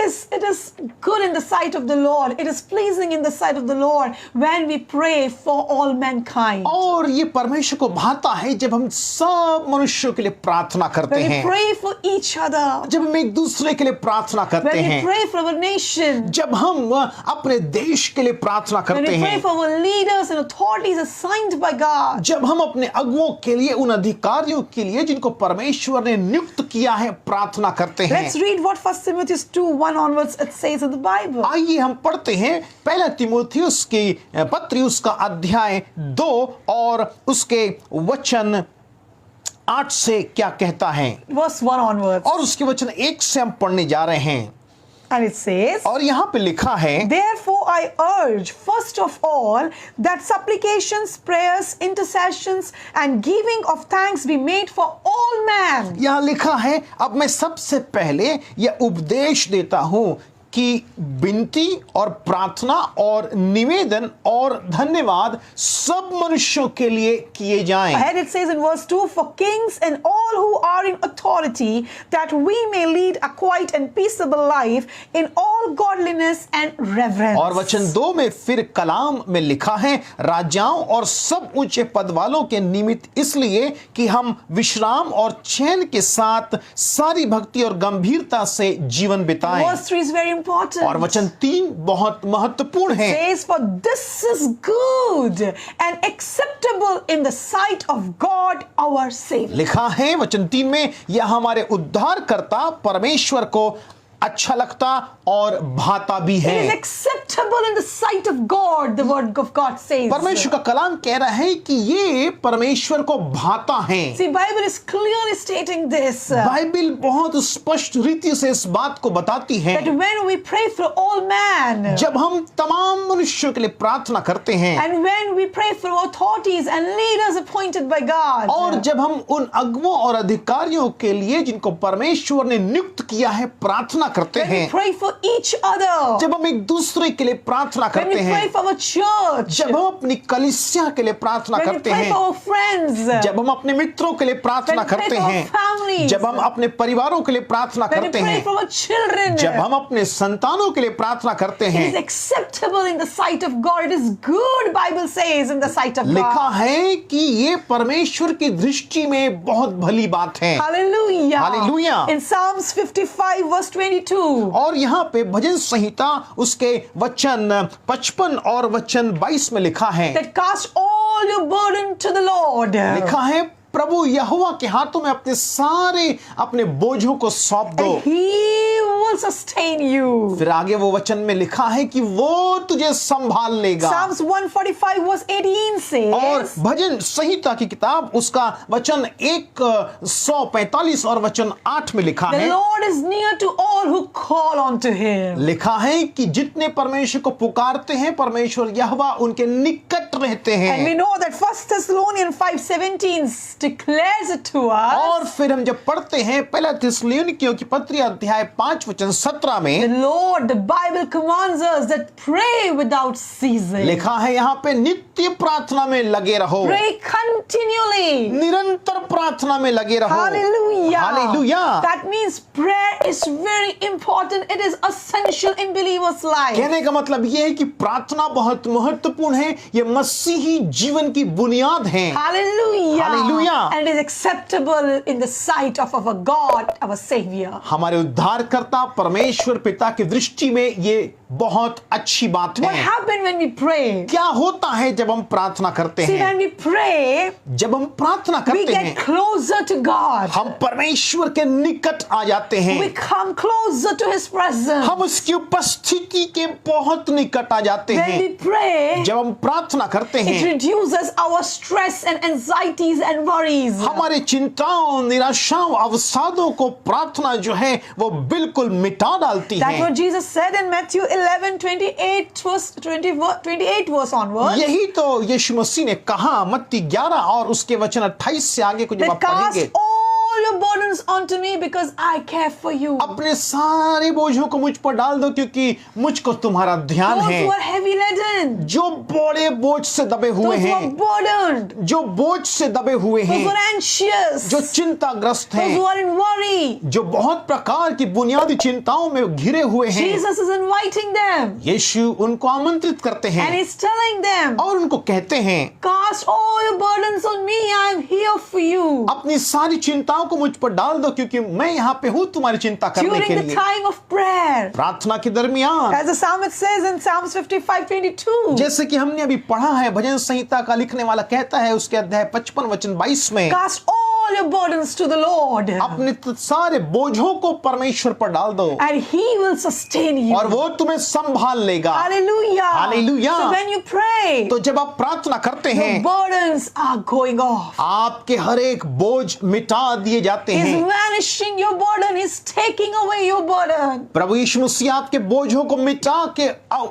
is good in the sight of the Lord. It is pleasing in the sight of the Lord when we pray for all mankind. और ये परमेश्वर को भाता है जब हम सब मनुष्यों के लिए प्रार्थना करते When we हैं, pray for each other. जब हम एक दूसरे के लिए प्रार्थना करते When we हैं, pray for our nation. जब हम अपने देश के लिए प्रार्थना When करते we pray हैं, for our leaders and authorities assigned by God. जब हम अपने अगुओं के लिए, उन अधिकारियों के लिए जिनको परमेश्वर ने नियुक्त किया है, प्रार्थना करते हैं। Let's read what 1 Timothy 2:1 onwards it says in the Bible. आइए हम पढ़ते हैं पहला तीमुथियुस की पत्री, उसका अध्याय 2 और उसके वचन 8 से क्या कहता है, Verse 1 onwards. और उसके वचन 1 से हम पढ़ने जा रहे हैं। And it says, और यहाँ पे लिखा है, therefore I urge first of all that supplications, prayers, intercessions and giving of thanks be made for all men. यहाँ लिखा है, अब मैं सबसे पहले यह उपदेश देता हूँ कि विनती और प्रार्थना और निवेदन और धन्यवाद सब मनुष्यों के लिए किए जाएं। Ahead it says in verse 2, for kings and all who are in authority, that we may lead a quiet and peaceable life in all godliness and reverence. और वचन 2 में फिर कलाम में लिखा है, राजाओं और सब ऊंचे पद वालों के निमित्त, इसलिए कि हम विश्राम और चैन के साथ सारी भक्ति और गंभीरता से जीवन बिताएं। Verse 3 is very important. और वचन 3 बहुत महत्वपूर्ण है। Says, for this is good and acceptable in the sight of God our Savior. लिखा है वचन 3 में, यह हमारे उद्धारकर्ता परमेश्वर को अच्छा लगता और भाता भी It is है। acceptable in the sight of God, the word of God says. परमेश्वर का कलाम कह रहा है कि ये परमेश्वर को भाता है। See, Bible is clearly stating this. Bible बहुत स्पष्ट रीति से इस बात को बताती है, That when we pray for all men, जब हम तमाम मनुष्यों के लिए प्रार्थना करते हैं, and when we pray for authorities and leaders appointed by God, और जब हम उन अगुओं और अधिकारियों के लिए जिनको परमेश्वर ने नियुक्त किया है प्रार्थना करते when we हैं, pray for each other, जब हम एक दूसरे के लिए प्रार्थना when we करते pray हैं, for our church, जब हम अपनी कलीसिया के लिए प्रार्थना when we करते pray हैं, for our friends, जब हम अपने मित्रों के लिए प्रार्थना when we pray करते for our हैं, families, जब हम अपने परिवारों के लिए प्रार्थना when we करते pray हैं, for our children, जब हम अपने संतानों के लिए प्रार्थना करते it is हैं, acceptable in the sight of God. It is good, Bible says, in the sight of लिखा God. है कि ये परमेश्वर की दृष्टि में बहुत भली बात है। Hallelujah. Hallelujah. In Psalms 55 verse 22. और यहाँ पे भजन संहिता उसके वचन 55 और वचन 22 में लिखा है, That cast all your burden to the Lord. लिखा है, प्रभु यहोवा के हाथों में अपने बोझों को सौंप दो। And He will sustain you. फिर आगे वो वचन में लिखा है कि वो तुझे संभाल लेगा। Psalms 145 verse 18 और says, भजन संहिता की किताब उसका वचन 145 और वचन 8 में लिखा the है, Lord is near to all who call unto Him. लिखा है कि जितने परमेश्वर को पुकारते हैं, परमेश्वर यहोवा उनके निकट रहते And we हैं। know that 1 Thessalonians 5:17 declares it to us. और फिर हम जब पढ़ते हैं पहला थिस्सलुनीकियों की पत्री अध्याय 5 वचन 17 में, The Lord, the Bible commands us that pray without ceasing. लिखा है यहाँ पे नित्य प्रार्थना में लगे रहो, Pray continually. निरंतर प्रार्थना में लगे रहो। Hallelujah. Hallelujah. That means prayer is very important. It is essential in believers' life. कहने का मतलब यह है कि प्रार्थना बहुत महत्वपूर्ण है, यह मसीही जीवन की बुनियाद है। Hallelujah. Hallelujah. And it is acceptable in the sight of our God, our Savior. हमारे उद्धारकर्ता परमेश्वर पिता की दृष्टि में ये बहुत अच्छी बात What है। happens when we pray? क्या होता है जब हम प्रार्थना करते See, हैं? when we pray, जब हम प्रार्थना we करते get हैं, closer to God. हम परमेश्वर के निकट आ जाते हैं, We come closer to His presence. हम उसकी उपस्थिति के बहुत निकट आ जाते When हैं। we pray, जब हम प्रार्थना करते it हैं, reduces our stress and anxieties and worries. हमारे चिंताओं, निराशाओं, अवसादों को प्रार्थना जो है वो बिल्कुल मिटा डालती That's है। what Jesus said in Matthew 11:28 verse onwards. यही तो यीशु मसीह ने कहा मत्ती 11 और उसके वचन 28 से आगे को जब That आप पढ़ेंगे, cast all all your burdens onto me because I care for you. अपने सारे बोझों को मुझ पर डाल दो क्योंकि मुझको तुम्हारा ध्यान Those है। who are heavy laden, जो बड़े बोझ से दबे हुए those who are हैं, burdened, जो बोझ से दबे हुए those who हैं, are anxious, जो चिंताग्रस्त those who हैं, are in worry. जो बहुत प्रकार की बुनियादी चिंताओं में घिरे हुए हैं, Jesus is inviting them यीशु उनको आमंत्रित करते and हैं he's telling them, और उनको कहते हैं, cast all your burdens on me, I am here for you. अपनी सारी चिंताओं को मुझ पर डाल दो क्योंकि मैं यहाँ पे हूँ तुम्हारी चिंता करने During के the लिए। time of prayer, प्रार्थना के दरमियान, as the psalmist says in Psalms 55:22, जैसे कि हमने अभी पढ़ा है, भजन संहिता का लिखने वाला कहता है उसके अध्याय 55 वचन 22 में, cast all your burdens to the Lord अपने सारे बोझों को परमेश्वर पर डाल दो and he will sustain you. और वो तुम्हें संभाल लेगा। Hallelujah. Hallelujah. So when you pray, तो जब आप प्रार्थना करते your हैं, burdens are going off. आपके हर एक बोझ मिटा दिए जाते He's हैं। vanishing your burden. He's taking away your burden. प्रभु यीशु मसीह आपके बोझों को मिटा के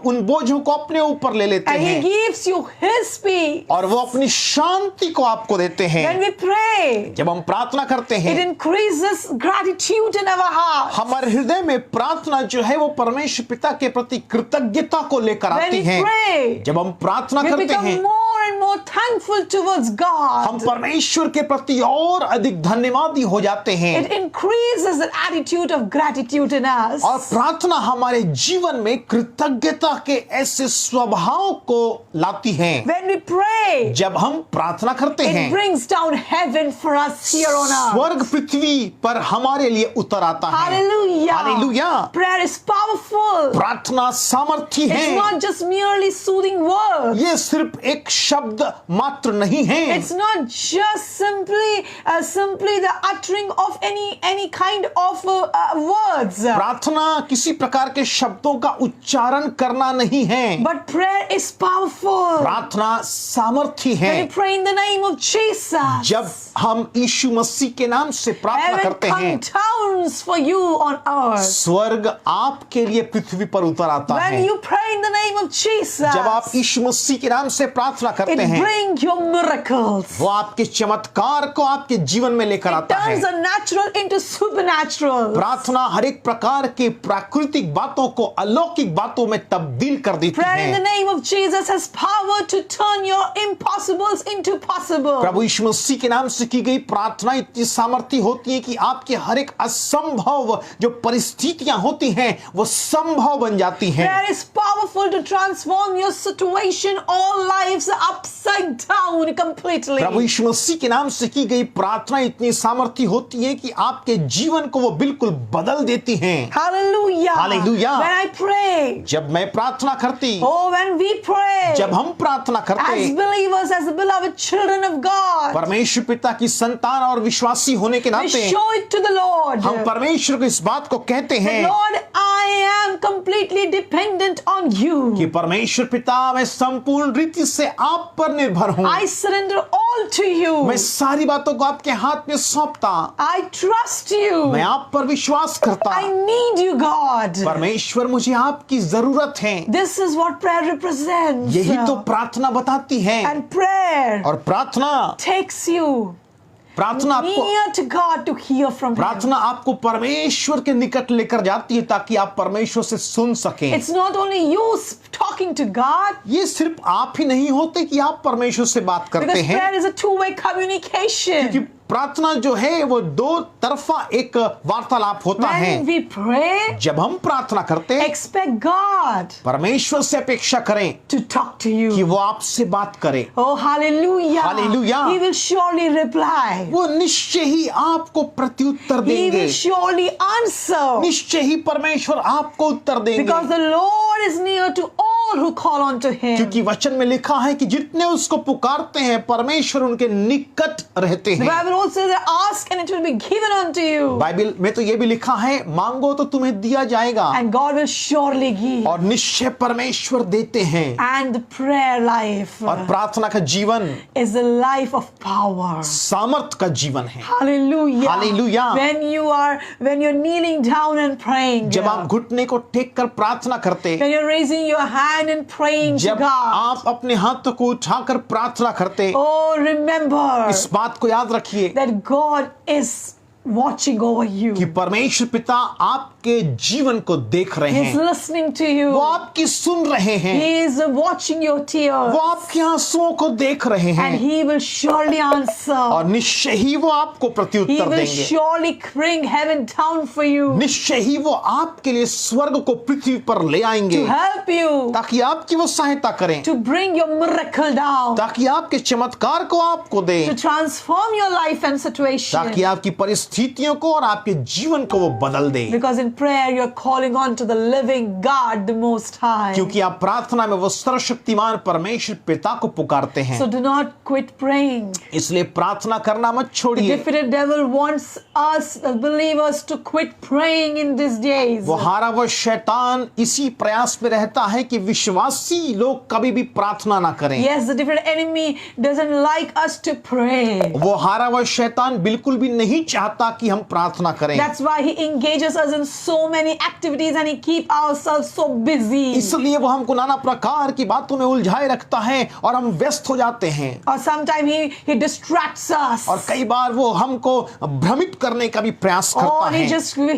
उन बोझों को अपने ऊपर ले लेते And he हैं gives you his peace. और वो अपनी शांति को आपको देते हैं। When we pray, जब हम प्रार्थना करते it हैं, increases gratitude in our heart. हमारे हृदय में प्रार्थना जो है वो परमेश्वर पिता के प्रति कृतज्ञता को लेकर When आती we है। pray, जब हम प्रार्थना we करते become हैं, more and more thankful towards हम God. परमेश्वर के प्रति और अधिक धन्यवादी हो जाते हैं It increases the attitude of gratitude in us. और प्रार्थना हमारे जीवन में कृतज्ञता के ऐसे स्वभाव को लाती है। When we pray, जब हम प्रार्थना करते it हैं, brings down heaven for us here on earth. स्वर्ग पृथ्वी पर हमारे लिए उतर आता है। Hallelujah. Hallelujah. Prayer is powerful. प्रार्थना सामर्थ्य It's है। not just merely soothing words. ये सिर्फ एक शब्द मात्र नहीं है। It's not just simply the uttering of any kind of words. प्रार्थना किसी प्रकार के शब्दों का उच्चारण करना नहीं है। But prayer is powerful. प्रार्थना सामर्थ्य When है। you pray in the name of Jesus, जब हम यीशु मसीह के नाम से प्रार्थना heaven करते हैं, comes down for you on earth. स्वर्ग आपके लिए पृथ्वी पर उतर आता When है। you pray in the name of Jesus, जब आप यीशु मसीह के नाम से प्रार्थना करते it हैं, brings your miracles. वो आपके चमत्कार को आपके जीवन में लेकर It आता है। turns the natural into supernatural. प्रार्थना हर एक प्रकार के प्राकृतिक बातों को अलौकिक बातों में तब्दील कर देती Prayer in the है। name of Jesus has power to turn your impossibles into possible. प्रभु यीशु मसीह के नाम से की गई प्रार्थना इतनी सामर्थ्य होती है कि आपके हर एक असंभव जो परिस्थितियां होती हैं वो संभव बन जाती हैं। Prayer is powerful to transform your situation, all lives upside down completely. प्रभु यीशु मसीह के नाम से की गई प्रार्थना इतनी सामर्थ्य होती है कि आपके जीवन को वो बिल्कुल बदल देती हैं। Hallelujah. Hallelujah. When I pray, जब मैं प्रार्थना करती, oh, when we pray, जब हम प्रार्थना करते, as believers, as the beloved children of God, परमेश्वर पिता की संतान और विश्वासी होने के we नाते show it to the Lord. हम परमेश्वर को इस बात को कहते हैं Lord, I am completely dependent on you. कि परमेश्वर पिता मैं संपूर्ण रीति से आप पर निर्भर हूँ। I surrender all to you. मैं सारी बातों को आपके हाथ में सौंपता, I trust you. मैं आप पर विश्वास करता। I need you, God. परमेश्वर मुझे आपकी जरूरत है। This is what prayer represents. यही तो प्रार्थना बताती है। And prayer और प्रार्थना takes you प्रार्थना आपको near to God to hear from Him. प्रार्थना आपको परमेश्वर के निकट लेकर जाती है ताकि आप परमेश्वर से सुन सकें। It's not only you talking to God, ये सिर्फ आप ही नहीं होते कि आप परमेश्वर से बात करते because हैं, prayer is a two-way communication. क्योंकि प्रार्थना जो है वो दो तरफा एक वार्तालाप होता है। When we pray, जब हम प्रार्थना करते हैं, expect God परमेश्वर से अपेक्षा करें to talk to कि you. वो आपसे बात करे। Oh, hallelujah. Hallelujah. He will surely reply. वो निश्चय ही आपको प्रत्युत्तर He देंगे। will surely answer. निश्चय ही परमेश्वर आपको उत्तर देंगे, Because the Lord is near to all who call unto Him. क्योंकि वचन में लिखा है कि जितने उसको पुकारते हैं परमेश्वर उनके निकट रहते The हैं। Bible also says that ask and it will be given unto you. Bible में तो ये भी लिखा है मांगो तो तुम्हें दिया जाएगा And God will surely give. और निश्चय परमेश्वर देते हैं। And the prayer life और प्रार्थना का जीवन is the life of power. सामर्थ का जीवन है। Hallelujah. Hallelujah. When you're kneeling down and praying. जब आप घुटने को टेक कर प्रार्थना करते, When you're raising your hand and praying to जब God. आप अपने हाथों को उठाकर प्रार्थना करते, Oh, remember इस बात को याद रखिए that God is watching over you. कि परमेश्वर पिता आपके जीवन को देख रहे He's हैं, listening to you. वो आपकी सुन रहे हैं, He is watching your tears. वो आपके आंसुओं को देख रहे And हैं He will surely answer. और निश्चय ही वो आपको He प्रत्युत्तर will देंगे। surely bring heaven down for you निश्चय ही वो आपके लिए स्वर्ग को पृथ्वी पर ले आएंगे to help you, ताकि आपकी वो सहायता करें, to bring your miracle down, ताकि आपके चमत्कार को आपको दे, to transform your life and situation. ताकि आपकी परिस्थितियों को और आपके जीवन को वो बदल दे। Because in prayer you're calling on to the living God, the Most High. क्योंकि आप प्रार्थना में वो सर्वशक्तिमान परमेश्वर पिता को पुकारते हैं, So do not quit praying. इसलिए प्रार्थना करना मत The छोड़िए। defeated devil wants us as believers to quit praying in these days. वो हारा हुआ शैतान इसी प्रयास में रहता है कि विश्वासी लोग कभी भी प्रार्थना ना करें। Yes, the defeated enemy doesn't like us to pray. वो हारा हुआ शैतान बिल्कुल भी नहीं चाहता कि हम प्रार्थना करें, That's why he engages us in so many activities and he keep ourselves so busy. इसलिए वो हमको नाना प्रकार की बातों में उलझाए रखता है और हम व्यस्त हो जाते हैं। Or sometimes he distracts us. और कई बार वो हमको भ्रमित करने का भी प्रयास करता Or है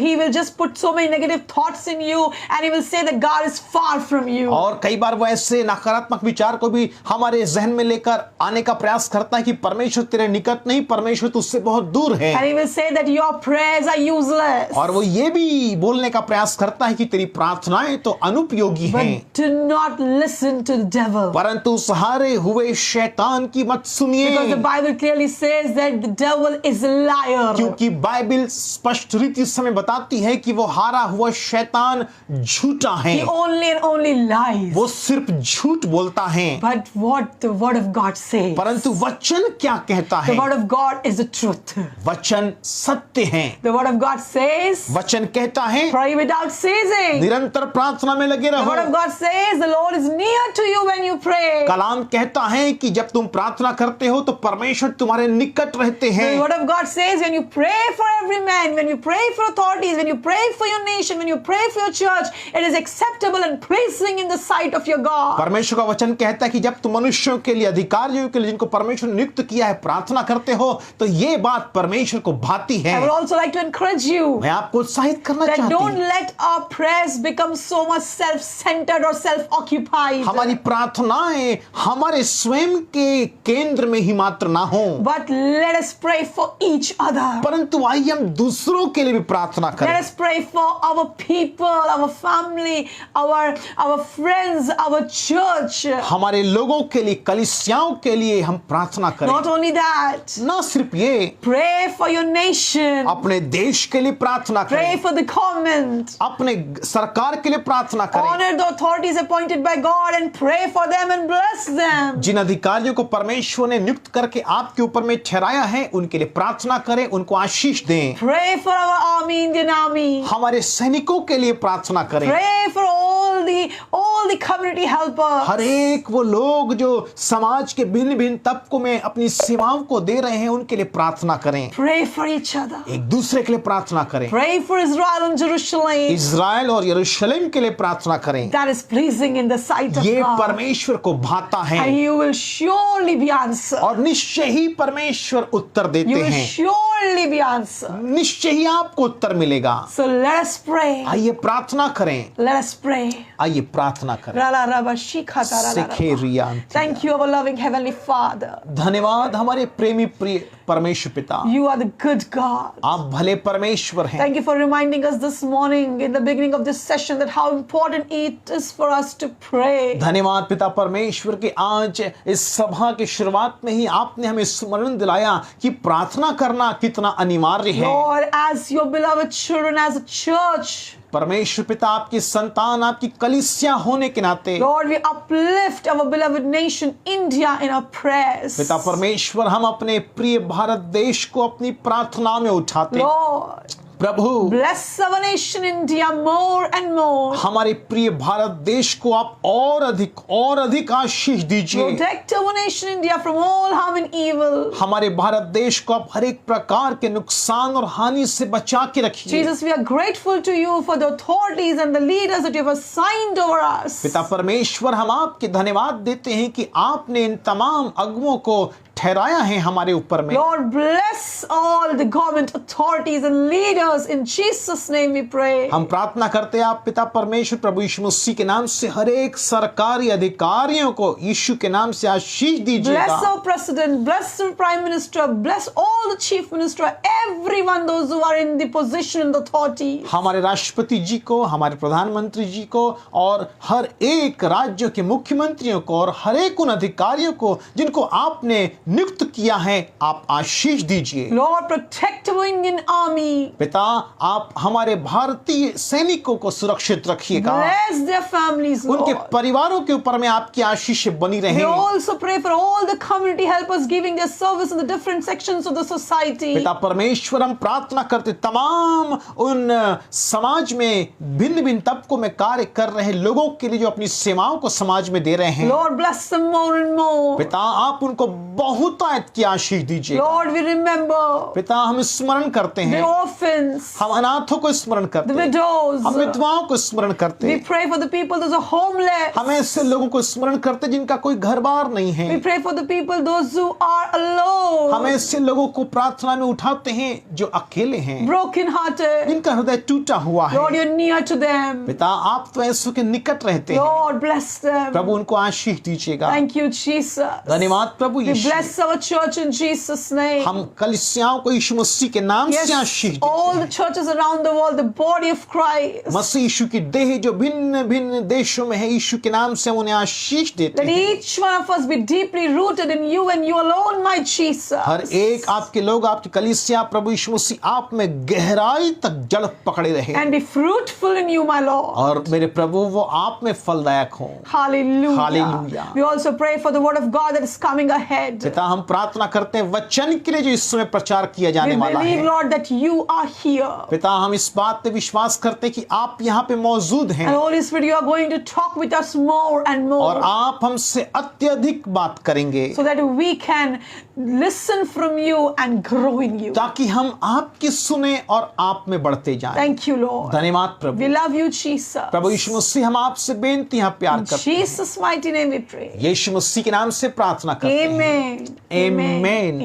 he will just put so many negative thoughts in you and he will say that God is far from you. और कई बार वो ऐसे नकारात्मक विचार को भी हमारे जहन में लेकर आने का प्रयास करता है कि परमेश्वर तेरे निकट नहीं, परमेश्वर तुझसे बहुत दूर है। And he will say that your prayers are useless. और वो ये भी बोलने का प्रयास करता है कि तेरी प्रार्थनाएं तो अनुपयोगी हैं। But do not listen to the devil. परंतु उस हारे हुए शैतान की मत सुनिए, Because the Bible clearly says that the devil is a liar. क्योंकि बाइबल स्पष्ट रीति से हमें बताती है कि वो हारा हुआ शैतान झूठा है, He only and only lies. वो सिर्फ झूठ बोलता है। But what the word of God says, परंतु वचन क्या कहता the है? word of God is the truth. वचन सत्य है। The word of God says, वचन कहता है pray without ceasing. निरंतर प्रार्थना में लगे The रहो। word of God says, the Lord is near to you when you pray. कलाम कहता है कि जब तुम प्रार्थना करते हो तो परमेश्वर तुम्हारे निकट रहते हैं। The word of God says, when you pray for every man, when you pray for authorities, when you pray for your nation, when you pray for your church, it is acceptable and pleasing in the sight of your God. परमेश्वर का वचन कहता है कि जब तुम मनुष्यों के लिए, अधिकारियों के लिए जिनको परमेश्वर ने नियुक्त किया है, प्रार्थना करते हो तो ये बात परमेश्वर को भाती है। I would also like to encourage you मैं आपको उत्साहित करना that चाहती don't हूँ, let our prayers become so much self-centered or self-occupied. हमारी प्रार्थनाएं हमारे स्वयं के केंद्र में ही मात्र ना हो, But let us pray for each other. परंतु आइए हम दूसरों के लिए भी प्रार्थना Let करें। us pray for our people, our family, our friends, our church. हमारे लोगों के लिए, कलीसियाओं के लिए हम प्रार्थना करें। Not only that, ना सिर्फ ये, pray for your nation. अपने देश के लिए प्रार्थना Pray करें, for the government. अपने सरकार के लिए प्रार्थना करें। Honor the authorities appointed by God and pray for them and bless them. जिन अधिकारियों को परमेश्वर ने नियुक्त करके आपके ऊपर में ठहराया है, उनके लिए प्रार्थना करें, उनको आशीष दें। Pray for our army, Indian army. हमारे सैनिकों के लिए प्रार्थना करें। Pray for all the community helpers. हर एक वो लोग जो समाज के भिन्न भिन्न तबकों में अपनी सेवाओं को दे रहे हैं, उनके लिए प्रार्थना करें। Pray for each other. एक दूसरे के लिए प्रार्थना करें। Pray for Israel and Jerusalem. Israel और यरूशलेम के लिए प्रार्थना करें। That is pleasing in the sight of ये God. परमेश्वर को भाता है And you will surely be answered. और निश्चय ही परमेश्वर उत्तर You देते will हैं। surely be answered. निश्चय ही आपको उत्तर मिलेगा। So let us pray. आइए प्रार्थना करें, Let us pray. आइए प्रार्थना करें। Rala raba shikha ta ra ra ra. सिखे रियांति। Thank you, our loving Heavenly Father. धन्यवाद हमारे प्रेमी प्रिय परमेश्वर पिता, You are the good God. आप भले परमेश्वर हैं। Thank you for reminding us this morning in the beginning of this session that how important it is for us to pray. धन्यवाद पिता परमेश्वर के आज इस सभा की शुरुआत में ही आपने हमें स्मरण दिलाया कि प्रार्थना करना कितना अनिवार्य है। Lord, as your beloved children, as a church, परमेश्वर पिता, आपकी संतान, आपकी कलीसिया होने के नाते Lord, we uplift our beloved nation, India, in our prayers. पिता परमेश्वर, हम अपने प्रिय भारत देश को अपनी प्रार्थना में उठाते हैं। Lord, Prabhu, bless our nation, India, more and more. हमारे प्रिय भारत देश को आप और अधिक आशीष दीजिए। Protect our nation, India, from all harm and evil. हमारे भारत देश को आप हर एक प्रकार के नुकसान और हानि से बचा के रखिए। Jesus, we are grateful to you for the authorities and the leaders that you have assigned over us. पिता परमेश्वर, हम आपके धन्यवाद देते हैं कि आपने इन तमाम अगुओं को ठहराया है हमारे ऊपर में। Lord, bless all the government authorities and leaders. In Jesus' name we pray. हम प्रार्थना करते हैं आप पिता परमेश्वर प्रभु यीशु मसीह के नाम से हर एक सरकारी अधिकारियों को यीशु के नाम से आशीष Bless दीजिएगा। our president, bless the prime minister, bless all the chief minister, everyone, those who are in the position and authority. हमारे राष्ट्रपति जी को, हमारे प्रधानमंत्री जी को और हर एक राज्य के मुख्यमंत्रियों को और हर एक उन अधिकारियों को जिनको आपने नियुक्त किया है, आप आशीष दीजिए। Lord, protect our Indian army. पिता आप हमारे भारतीय सैनिकों को सुरक्षित रखिएगा। Bless their families, उनके Lord. परिवारों के ऊपर में आपकी आशीष बनी We रहे। also pray for all the community helpers giving their service in the different sections of the society. पिता परमेश्वर हम प्रार्थना करते तमाम उन समाज में भिन्न भिन्न तबकों में कार्य कर रहे लोगों के लिए जो अपनी सेवाओं को समाज में दे रहे हैं, Lord, bless them more and more. पिता आप उनको बहुतायत की आशीष दीजिए। Lord, we remember पिता हम स्मरण करते the हैं, orphans, हम अनाथों को स्मरण the करते हैं, widows. हम विधवाओं को स्मरण करते We हैं, pray for the people those are homeless. हम ऐसे लोगों को स्मरण करते हैं जिनका कोई घर बार नहीं है। We pray for the people those who are alone, हम ऐसे लोगों को प्रार्थना में उठाते हैं जो अकेले हैं, broken hearted. जिनका हृदय टूटा हुआ है। Lord, you're near to them. पिता आप तो ऐसों के निकट रहते हैं, Lord, bless them. प्रभु उनको आशीष दीजिएगा। Thank you, Jesus. धन्यवाद प्रभु We Yeshu. bless our church in Jesus' name. हम कलीसियाओं को यीशु मसीह के नाम से आशीष Yes, देते all हैं। the churches around the world, the body of Christ. मसीह यीशु की देह जो भिन्न भिन्न देशों में है, यीशु के नाम से हम उन्हें आशीष देते Let हैं। each one of us be deeply rooted in you and you alone, my Jesus. हर एक आपके लोग, आपकी कलीसिया प्रभु यीशु मसीह आप में गहराई तक जड़ पकड़े रहे And be fruitful in you, my Lord. और मेरे प्रभु वो आप में फलदायक हो। Hallelujah. Hallelujah. We also pray for the word of God that is coming ahead. पिता हम प्रार्थना करते हैं वचन के लिए जो इस समय प्रचार किया We जाने वाला believe, है। Lord, that you are here. पिता हम इस बात पे विश्वास करते हैं कि आप यहाँ पे मौजूद हैं And Holy Spirit, you are going to talk with us more and और more आप हमसे अत्यधिक बात करेंगे so that we can listen from you and grow in you. ताकि हम आपकी सुने और आप में बढ़ते जाएं। Thank you, Lord. धन्यवाद We Prabhu. love you, Jesus. प्रभु यीशु मसीह हम आपसे बेनती हैं, प्यार In करते हैं। Jesus' mighty name we pray. यीशु मसीह के नाम से प्रार्थना करते हैं। Amen. Amen.